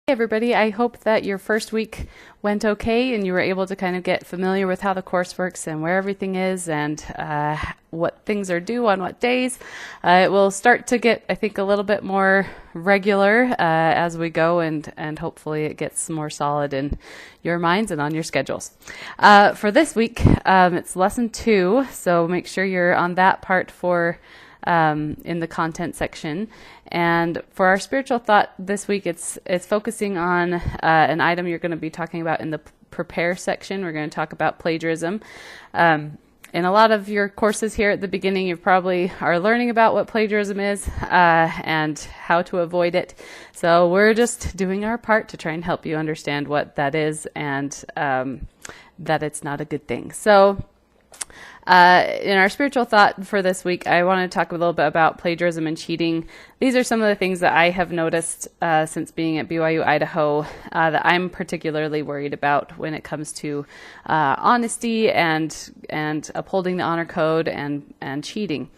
Hey everybody, I hope that your first week went okay and you were able to kind of get familiar with how the course works and where everything is and what things are due on what days. It will start to get, I think, a little bit more regular as we go, and hopefully it gets more solid in your minds and on your schedules. For this week, it's lesson 2, so make sure you're on that part for in the content section. And for our spiritual thought this week, it's focusing on an item you're going to be talking about in the prepare section. We're going to talk about plagiarism. In a lot of your courses here at the beginning, you probably are learning about what plagiarism is and how to avoid it. So we're just doing our part to try and help you understand what that is and that it's not a good thing. So in our spiritual thought for this week, I want to talk a little bit about plagiarism and cheating. These are some of the things that I have noticed since being at BYU Idaho that I'm particularly worried about when it comes to honesty and upholding the honor code and cheating.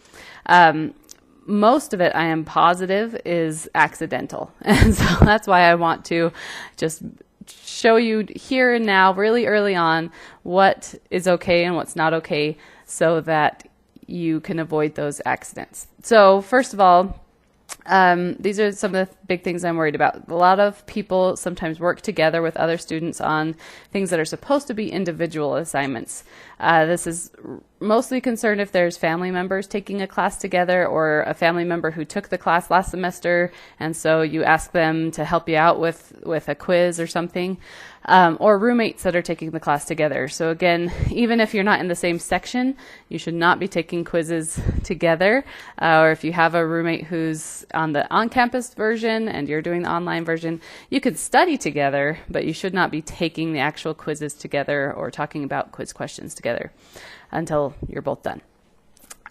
Most of it, I am positive, is accidental. And so that's why I want to just show you here and now, really early on, what is okay and what's not okay so that you can avoid those accidents. So first of all, these are some of the big things I'm worried about. A lot of people sometimes work together with other students on things that are supposed to be individual assignments. This is mostly concerned if there's family members taking a class together or a family member who took the class last semester, and so you ask them to help you out with a quiz or something, or roommates that are taking the class together. So again, even if you're not in the same section, you should not be taking quizzes together, or if you have a roommate who's on the on-campus version and you're doing the online version, you could study together, but you should not be taking the actual quizzes together or talking about quiz questions together until you're both done.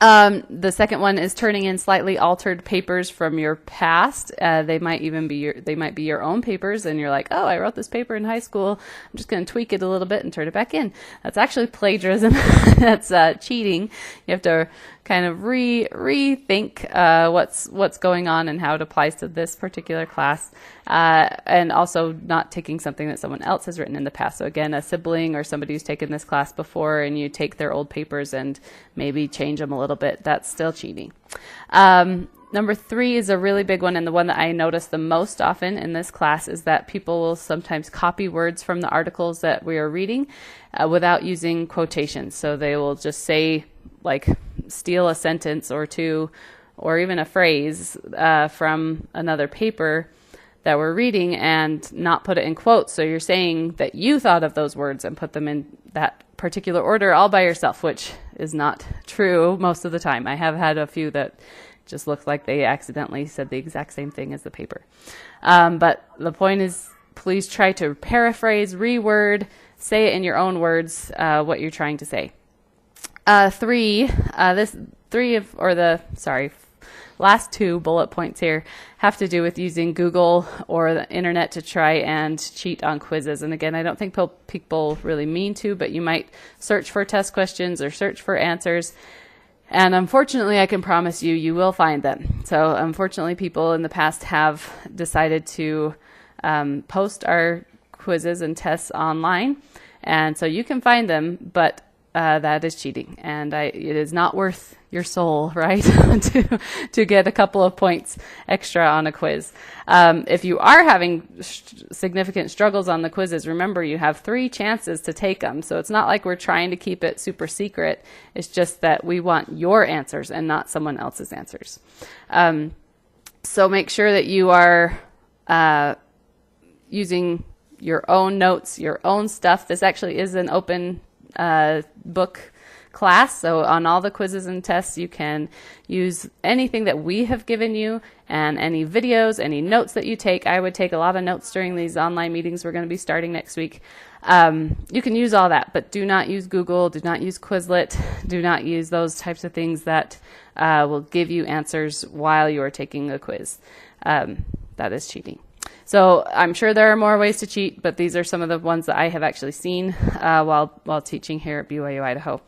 The second one is turning in slightly altered papers from your past. They might be your own papers, and you're like, oh, I wrote this paper in high school. I'm just going to tweak it a little bit and turn it back in. That's actually plagiarism. That's cheating. You have to kind of rethink what's going on and how it applies to this particular class, and also not taking something that someone else has written in the past. So again, a sibling or somebody who's taken this class before, and you take their old papers and maybe change them a little bit, that's still cheating. Number 3 is a really big one, and the one that I notice the most often in this class is that people will sometimes copy words from the articles that we are reading without using quotations. So they will just say, like, steal a sentence or two or even a phrase from another paper that we're reading and not put it in quotes. So you're saying that you thought of those words and put them in that particular order all by yourself, which is not true most of the time. I have had a few that just looked like they accidentally said the exact same thing as the paper. But the point is, please try to paraphrase, reword, say it in your own words, what you're trying to say. Last 2 bullet points here have to do with using Google or the internet to try and cheat on quizzes. And again, I don't think people really mean to, but you might search for test questions or search for answers. And unfortunately, I can promise you, you will find them. So unfortunately, people in the past have decided to post our quizzes and tests online. And so you can find them, but that is cheating, and it is not worth your soul, right, to get a couple of points extra on a quiz. If you are having significant struggles on the quizzes, remember you have 3 chances to take them. So it's not like we're trying to keep it super secret. It's just that we want your answers and not someone else's answers. So make sure that you are using your own notes, your own stuff. This actually is an open book class, so on all the quizzes and tests you can use anything that we have given you and any videos, any notes that you take. I would take a lot of notes during these online meetings we're going to be starting next week. You can use all that, but do not use Google, do not use Quizlet, do not use those types of things that will give you answers while you are taking a quiz. That is cheating. So I'm sure there are more ways to cheat, but these are some of the ones that I have actually seen while teaching here at BYU Idaho.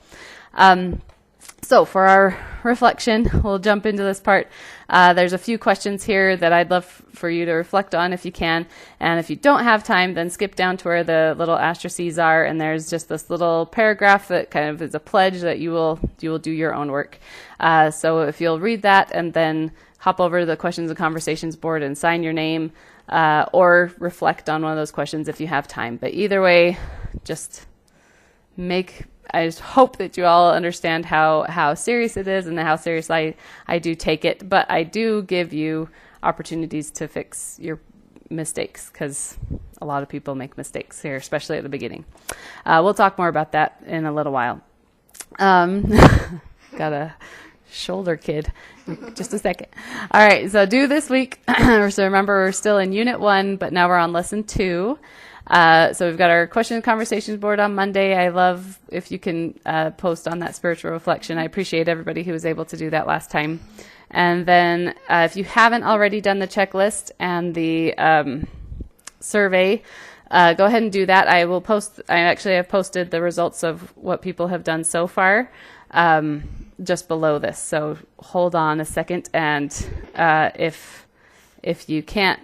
So for our reflection, we'll jump into this part. There's a few questions here that I'd love for you to reflect on if you can. And if you don't have time, then skip down to where the little asterisks are. And there's just this little paragraph that kind of is a pledge that you will do your own work. So if you'll read that and then hop over to the questions and conversations board and sign your name, or reflect on one of those questions if you have time. But either way, I just hope that you all understand how serious it is and how serious I do take it. But I do give you opportunities to fix your mistakes, because a lot of people make mistakes here, especially at the beginning. We'll talk more about that in a little while. Got a shoulder kid. Just a second. All right, so due this week. So remember, we're still in Unit 1, but now we're on Lesson 2. So we've got our question and conversations board on Monday. I love if you can post on that spiritual reflection. I appreciate everybody who was able to do that last time. And then if you haven't already done the checklist and the survey, go ahead and do that. I actually have posted the results of what people have done so far just below this. So hold on a second, and if you can't.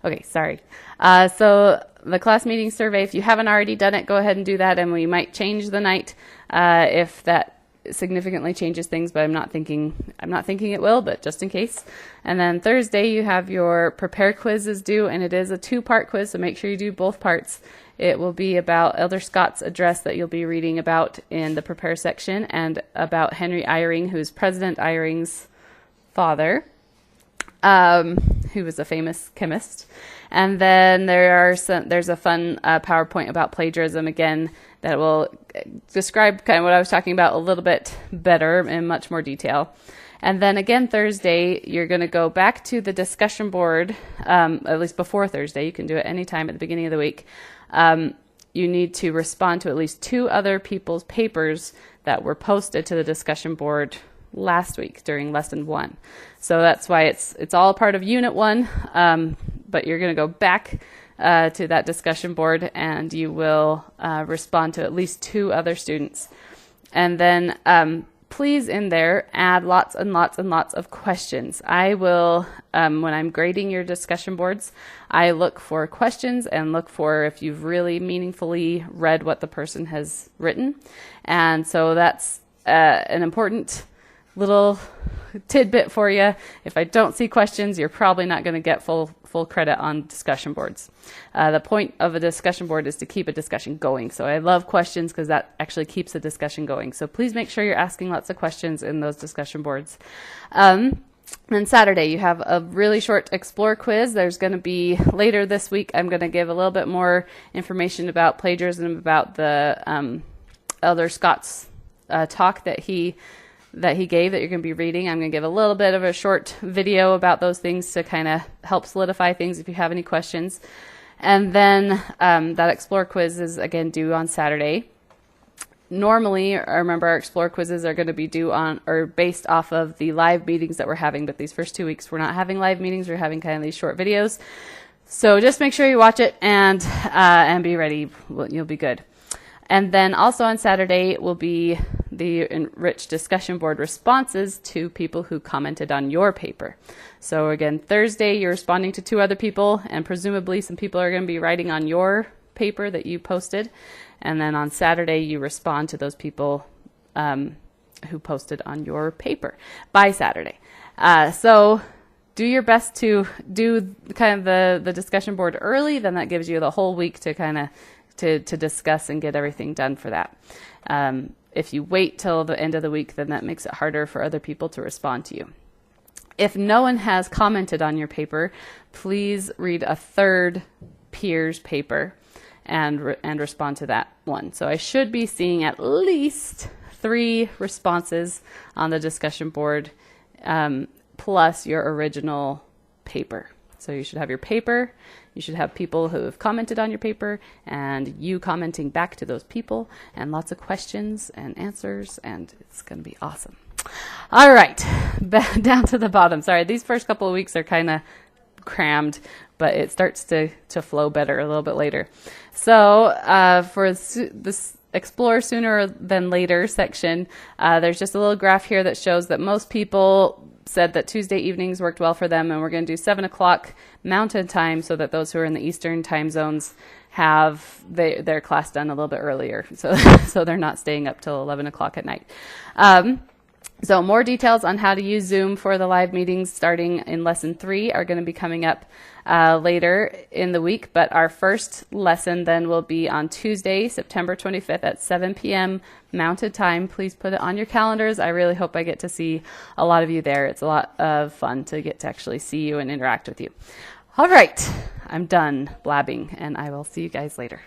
Okay, sorry. So the class meeting survey, if you haven't already done it, go ahead and do that, and we might change the night if that significantly changes things, but I'm not thinking it will, but just in case. And then Thursday, you have your prepare quizzes due, and it is a 2-part quiz, so make sure you do both parts. It will be about Elder Scott's address that you'll be reading about in the prepare section, and about Henry Eyring, who's President Eyring's father. Who was a famous chemist. And then there's a fun PowerPoint about plagiarism again that will describe kind of what I was talking about a little bit better in much more detail. And then again Thursday, you're going to go back to the discussion board, at least before Thursday. You can do it anytime at the beginning of the week. You need to respond to at least 2 other people's papers that were posted to the discussion board last week during Lesson 1. So that's why it's all part of Unit 1, but you're going to go back to that discussion board, and you will respond to at least 2 other students. And then please in there add lots and lots and lots of questions. I will, when I'm grading your discussion boards, I look for questions and look for if you've really meaningfully read what the person has written. And so that's an important little tidbit for you. If I don't see questions, you're probably not going to get full credit on discussion boards. The point of a discussion board is to keep a discussion going. So I love questions because that actually keeps the discussion going. So please make sure you're asking lots of questions in those discussion boards. Then Saturday, you have a really short Explore quiz. There's going to be, later this week, I'm going to give a little bit more information about plagiarism, about the Elder Scott's talk that he gave that you're going to be reading. I'm going to give a little bit of a short video about those things to kind of help solidify things if you have any questions. And then that Explore quiz is, again, due on Saturday. Normally, I remember our Explore quizzes are going to be due on or based off of the live meetings that we're having, but these first 2 weeks we're not having live meetings. We're having kind of these short videos. So just make sure you watch it and be ready. You'll be good. And then also on Saturday will be the enriched discussion board responses to people who commented on your paper. So again, Thursday you're responding to 2 other people, and presumably some people are going to be writing on your paper that you posted. And then on Saturday you respond to those people who posted on your paper by Saturday. So do your best to do kind of the discussion board early, then that gives you the whole week to kind of to discuss and get everything done for that. If you wait till the end of the week, then that makes it harder for other people to respond to you. If no one has commented on your paper, please read a third peer's paper and respond to that one. So I should be seeing at least 3 responses on the discussion board, plus your original paper. So you should have your paper, you should have people who have commented on your paper, and you commenting back to those people, and lots of questions and answers, and it's going to be awesome. All right, down to the bottom. Sorry, these first couple of weeks are kind of crammed, but it starts to flow better a little bit later. So for this explore sooner than later section, there's just a little graph here that shows that most people said that Tuesday evenings worked well for them, and we're going to do 7 o'clock Mountain Time so that those who are in the Eastern time zones have their class done a little bit earlier, so they're not staying up till 11 o'clock at night. So more details on how to use Zoom for the live meetings starting in lesson 3 are going to be coming up later in the week, but our first lesson then will be on Tuesday, September 25th at 7 p.m. Mountain Time. Please put it on your calendars. I really hope I get to see a lot of you there. It's a lot of fun to get to actually see you and interact with you. All right, I'm done blabbing, and I will see you guys later.